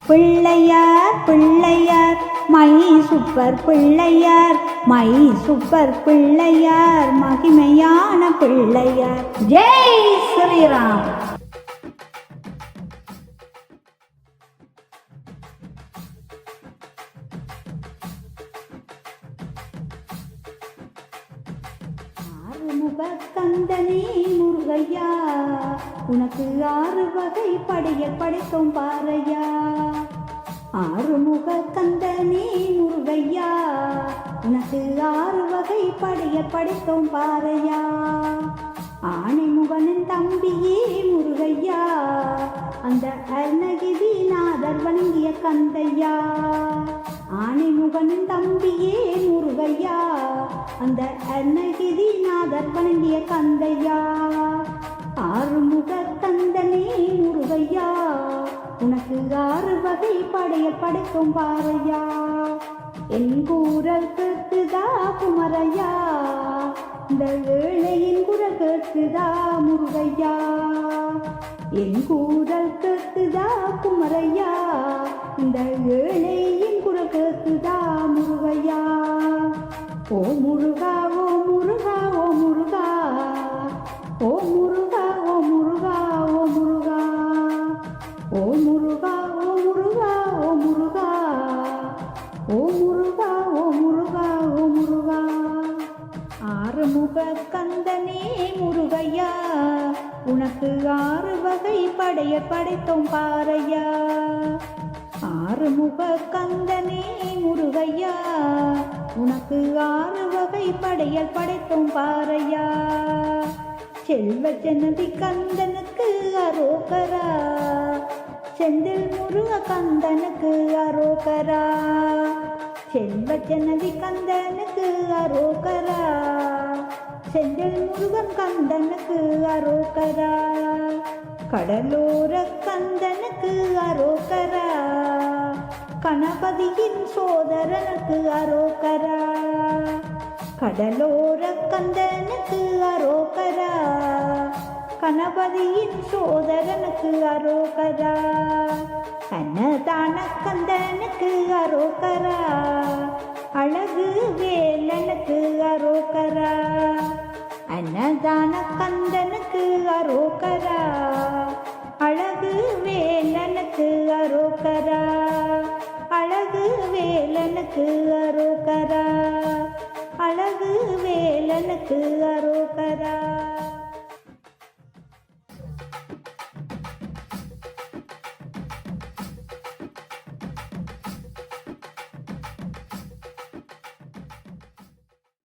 Pillaiyar Pillaiyar my super Pillaiyar my super Pillaiyar மகிமையான பிள்ளையார். ஜெய் ஸ்ரீராம். ஆறுமுகக்கந்தனே முருகையா, உனக்கு 6 வகை படையல் படைத்தோம் பாரையா. ஆறுமுகக்கந்தனே முருகையா, உனக்கு 6 வகை படையல் படைத்தோம் பாரையா. ஆனைமுகனின் தம்பியே முருகையா, அந்த அருணகிரிநாதர் வணங்கிய கந்தையா. ஆனைமுகனின் தம்பியே முருகையா, அந்த அருணகிரிநாதர் வணங்கிய கந்தையா. ஆறுமுக கந்தனே முருகையா, உனக்கு 6 வகை படையல் படைத்தோம் பாரையா. என் கூறல் கேட்டுதா குமரையா, இந்த ஏழையின் குரல் கேட்டுதா முருகையா. என் கூறல் கேட்டுதா குமரையா, இந்த ஏழையின் குரல் கேட்டுதா முருகையா. ஓ முருகா ஓ முருகா ஓ முருகா, ஓ முருகா ஓ முருகா ஓ முருகா, ஓ முருகா ஓ முருகா ஓ முருகா, ஓ முருகா ஓ முருகா ஓ முருகா. ஆறுமுக கந்தனே முருகையா, உனக்கு 6 வகை படையல் படைத்தோம் பாரையா. ஆறுமுக கந்தனே முருகையா, உனக்கு 6 வகை படையல் படைத்தோம் பாரையா. செல்வ ஜனதி கந்தனுக்கு அரோகரா, செந்தில் முருக கந்தனுக்கு அரோகரா. செல்வ ஜனதி கந்தனுக்கு அரோகரா, செந்தில் முருகன் கந்தனுக்கு அரோகரா. கடலோர கந்தனுக்கு அரோகரா, கணபதியின் சோதரனுக்கு அரோகரா. கடலோர கந்தனுக்கு அரோகரா, கணபதியின் சோதரனுக்கு அரோகரா. அன்னதான கந்தனுக்கு அரோகரா, அழகு வேலனுக்கு அரோகரா. அன்னதான கந்தனுக்கு அரோகரா, அழகு வேலனுக்கு அரோகரா. அழகு வேலனுக்கு அரோகரா, அழகு வேலனுக்கு அரோகரா.